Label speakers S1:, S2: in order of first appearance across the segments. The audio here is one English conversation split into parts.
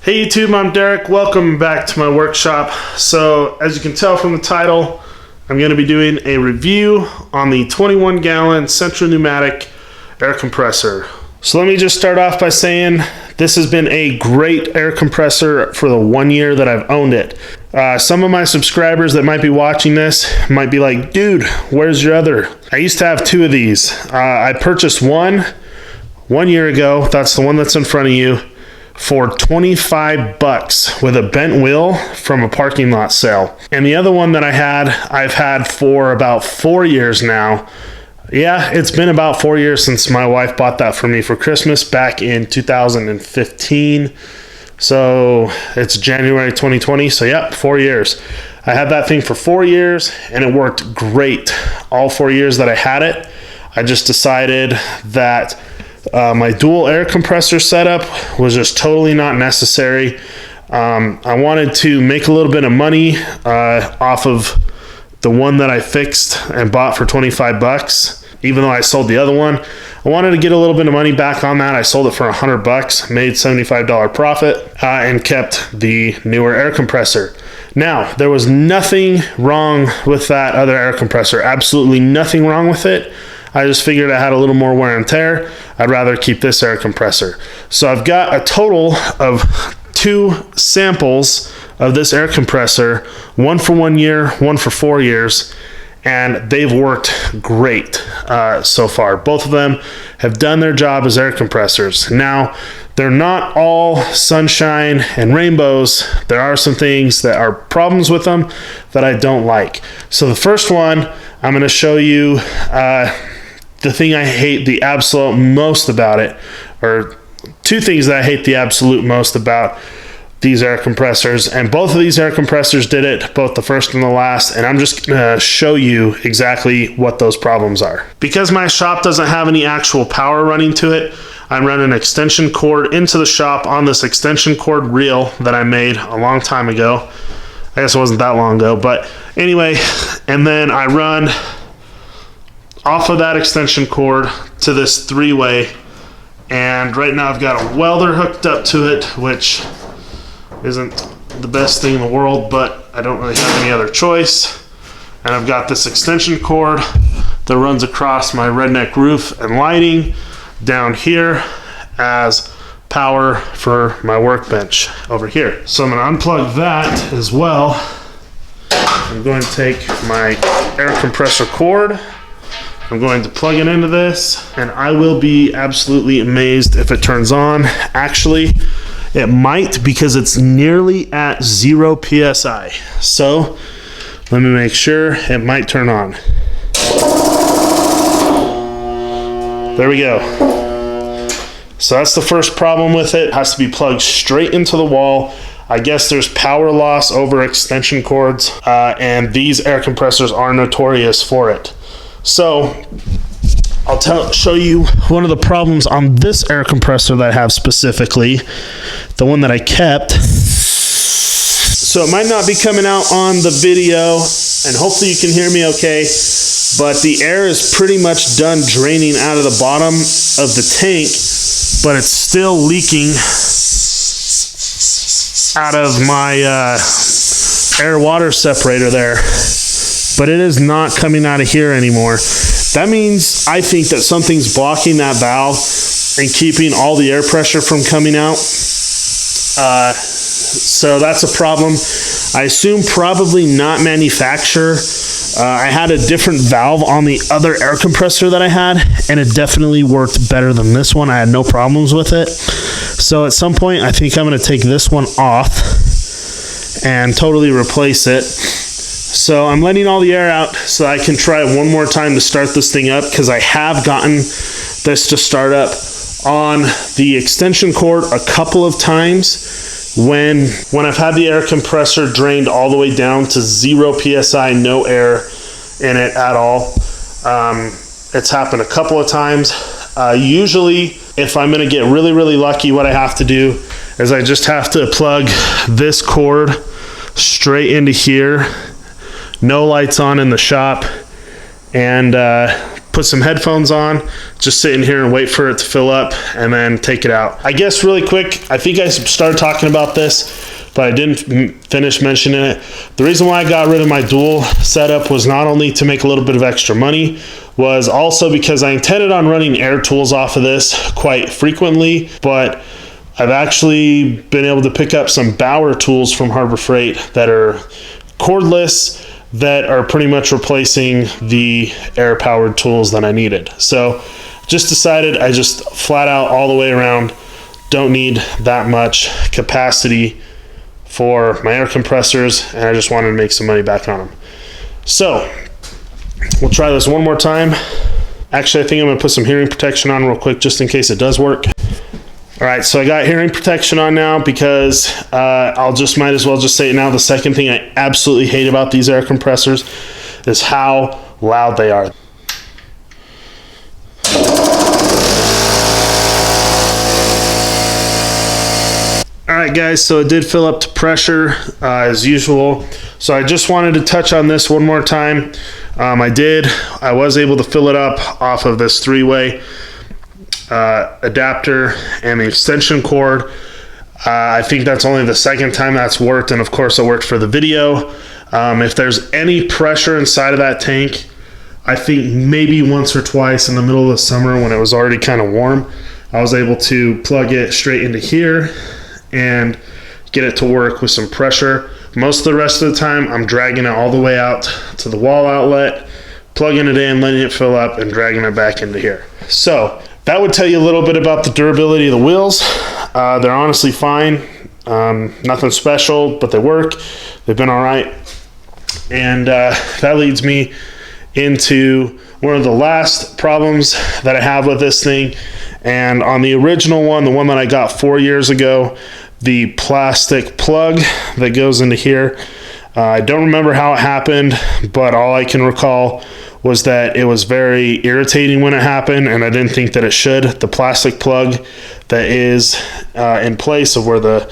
S1: Hey YouTube, I'm Derek. Welcome back to my workshop. So as you can tell from the title, I'm going to be doing a review on the 21 gallon Central Pneumatic air compressor. So let me just start off by saying this has been a great air compressor for the 1 year that I've owned it. Some of my subscribers that might be watching this might be like, dude, where's your other? I used to have two of these. I purchased one 1 year ago. That's the one that's in front of you, for $25 with a bent wheel from a parking lot sale. And the other one that I've had for about 4 years now. Yeah, it's been about 4 years since my wife bought that for me for Christmas back in 2015. So it's January 2020. So yeah, 4 years. I had that thing for 4 years and it worked great. All 4 years that I had it, I just decided that my dual air compressor setup was just totally not necessary. I wanted to make a little bit of money off of the one that I fixed and bought for $25. Even though I sold the other one, I wanted to get a little bit of money back on that. I sold it for $100, made $75 profit, and kept the newer air compressor. Now, there was nothing wrong with that other air compressor. Absolutely nothing wrong with it. I just figured I had a little more wear and tear. I'd rather keep this air compressor. So I've got a total of 2 samples of this air compressor, one for 1 year, one for 4 years, and they've worked great so far. Both of them have done their job as air compressors. Now, they're not all sunshine and rainbows. There are some things that are problems with them that I don't like. So the first one, I'm gonna show you the thing I hate the absolute most about it, or 2 things that I hate the absolute most about these air compressors. And both of these air compressors did it, both the first and the last, and I'm just gonna show you exactly what those problems are. Because my shop doesn't have any actual power running to it, I run an extension cord into the shop on this extension cord reel that I made a long time ago. I guess it wasn't that long ago, but anyway, and then I run off of that extension cord to this 3-way, and right now I've got a welder hooked up to it, which isn't the best thing in the world, but I don't really have any other choice. And I've got this extension cord that runs across my redneck roof and lighting down here as power for my workbench over here. So I'm going to unplug that as well. I'm going to take my air compressor cord. I'm going to plug it into this, and I will be absolutely amazed if it turns on. Actually, it might, because it's nearly at 0 PSI. So let me make sure. It might turn on. There we go. So that's the first problem with it. It has to be plugged straight into the wall. I guess there's power loss over extension cords, and these air compressors are notorious for it. So I'll show you one of the problems on this air compressor that I have specifically, the one that I kept. So it might not be coming out on the video, and hopefully you can hear me okay, but the air is pretty much done draining out of the bottom of the tank, but it's still leaking out of my air water separator there. But it is not coming out of here anymore. That means I think that something's blocking that valve and keeping all the air pressure from coming out. So that's a problem. I assume probably not manufacturer. I had a different valve on the other air compressor that I had, and it definitely worked better than this one. I had no problems with it. So at some point, I think I'm going to take this one off and totally replace it. So I'm letting all the air out so I can try one more time to start this thing up, because I have gotten this to start up on the extension cord a couple of times when I've had the air compressor drained all the way down to 0 PSI, no air in it at all. It's happened a couple of times. Usually, if I'm gonna get really, really lucky, what I have to do is I just have to plug this cord straight into here. No lights on in the shop, and put some headphones on, just sit in here and wait for it to fill up and then take it out. I guess really quick, I think I started talking about this, but I didn't finish mentioning it. The reason why I got rid of my dual setup was not only to make a little bit of extra money, was also because I intended on running air tools off of this quite frequently, but I've actually been able to pick up some Bauer tools from Harbor Freight that are cordless, that are pretty much replacing the air powered tools that I needed. So just decided I just flat out all the way around don't need that much capacity for my air compressors, and I just wanted to make some money back on them. So we'll try this one more time. Actually, I think I'm gonna put some hearing protection on real quick just in case it does work. All right, so I got hearing protection on now because might as well just say it now. The second thing I absolutely hate about these air compressors is how loud they are. All right, guys, so it did fill up to pressure as usual. So I just wanted to touch on this one more time. I was able to fill it up off of this 3-way adapter and the extension cord. I think that's only the second time that's worked, and of course it worked for the video. If there's any pressure inside of that tank, I think maybe once or twice in the middle of the summer when it was already kind of warm, I was able to plug it straight into here and get it to work with some pressure. Most of the rest of the time I'm dragging it all the way out to the wall outlet, plugging it in, letting it fill up, and dragging it back into here. So that would tell you a little bit about the durability of the wheels. They're honestly fine. Nothing special, but they work. They've been all right. And that leads me into one of the last problems that I have with this thing. And on the original one, the one that I got 4 years ago, the plastic plug that goes into here, I don't remember how it happened, but all I can recall was that it was very irritating when it happened, and I didn't think that it should. The plastic plug that is in place of where the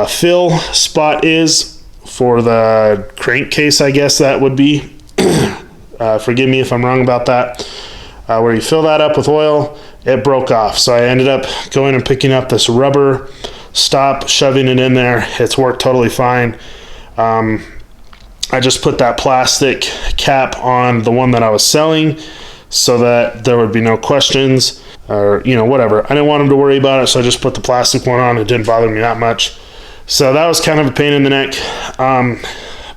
S1: fill spot is for the crankcase, I guess that would be. Forgive me if I'm wrong about that. Where you fill that up with oil, it broke off. So I ended up going and picking up this rubber stop, shoving it in there. It's worked totally fine. I just put that plastic cap on the one that I was selling so that there would be no questions or, whatever. I didn't want them to worry about it, so I just put the plastic one on. It didn't bother me that much. So that was kind of a pain in the neck.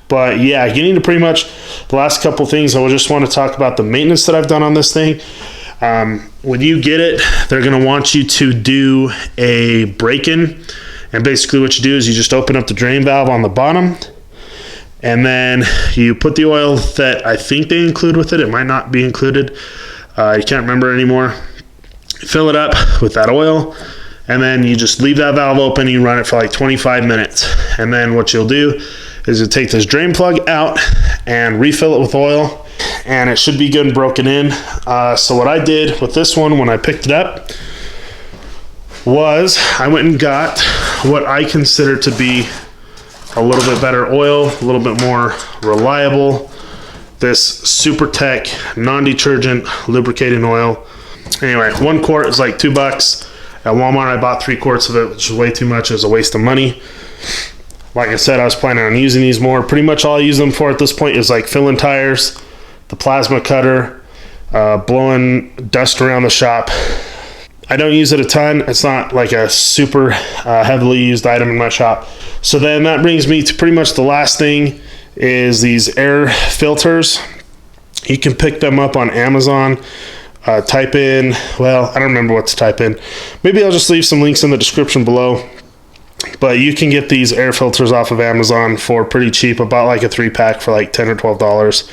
S1: But yeah, getting to pretty much the last couple things, I just want to talk about the maintenance that I've done on this thing. When you get it, they're going to want you to do a break-in. And basically what you do is you just open up the drain valve on the bottom, and then you put the oil that I think they include with it. It might not be included. You can't remember anymore. Fill it up with that oil, and then you just leave that valve open. You run it for like 25 minutes. And then what you'll do is you take this drain plug out and refill it with oil, and it should be good and broken in. So what I did with this one when I picked it up was I went and got what I consider to be a little bit better oil, a little bit more reliable. This Super Tech non-detergent lubricating oil. Anyway, 1 quart is like $2. At Walmart, I bought 3 quarts of it, which is way too much. It was a waste of money. Like I said, I was planning on using these more. Pretty much all I use them for at this point is like filling tires, the plasma cutter, blowing dust around the shop. I don't use it a ton. It's not like a super heavily used item in my shop. So then that brings me to pretty much the last thing is these air filters. You can pick them up on Amazon. Type in, well, I don't remember what to type in. Maybe I'll just leave some links in the description below. But you can get these air filters off of Amazon for pretty cheap, about like a 3-pack for like $10 or $12.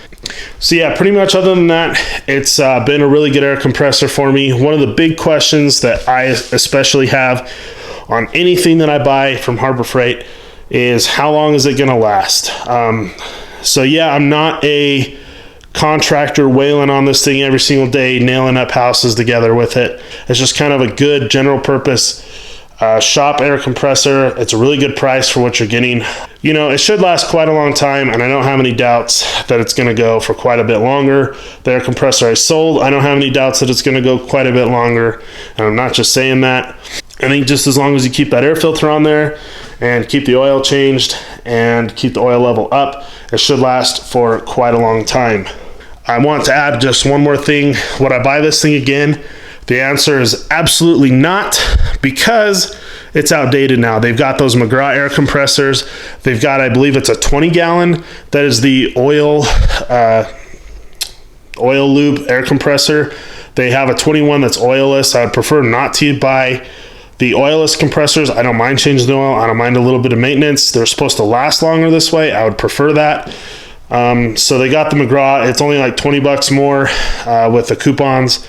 S1: So yeah, pretty much other than that, it's been a really good air compressor for me. One of the big questions that I especially have on anything that I buy from Harbor Freight is how long is it going to last? So yeah, I'm not a contractor wailing on this thing every single day, nailing up houses together with it. It's just kind of a good general purpose Shop air compressor. It's a really good price for what you're getting. You know, it should last quite a long time, and I don't have any doubts that it's going to go for quite a bit longer. The air compressor I sold, I don't have any doubts that it's going to go quite a bit longer, and I'm not just saying that. I think just as long as you keep that air filter on there and keep the oil changed and keep the oil level up, it should last for quite a long time. I want to add just one more thing. Would I buy this thing again? The answer is absolutely not, because it's outdated now. They've got those McGraw air compressors. They've got, I believe it's a 20 gallon. That is the oil lube air compressor. They have a 21 that's oilless. I would prefer not to buy the oilless compressors. I don't mind changing the oil. I don't mind a little bit of maintenance. They're supposed to last longer this way. I would prefer that. So they got the McGraw. It's only like 20 bucks more with the coupons.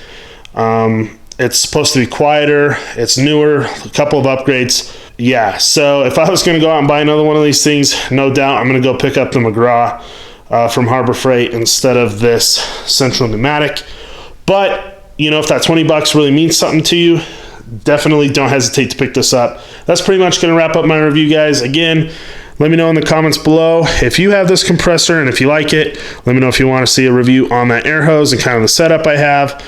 S1: It's supposed to be quieter. It's newer, a couple of upgrades. Yeah, so if I was going to go out and buy another one of these things, no doubt I'm going to go pick up the McGraw from Harbor Freight instead of this Central Pneumatic. But, you know, if that 20 bucks really means something to you, definitely don't hesitate to pick this up. That's pretty much going to wrap up my review, guys. Again, let me know in the comments below if you have this compressor, and if you like it, let me know if you want to see a review on that air hose and kind of the setup I have.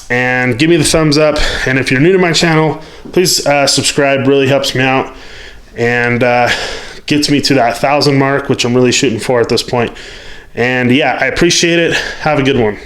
S1: And give me the thumbs up. And if you're new to my channel, please subscribe. Really helps me out and gets me to that 1,000 mark, which I'm really shooting for at this point. And yeah, I appreciate it. Have a good one.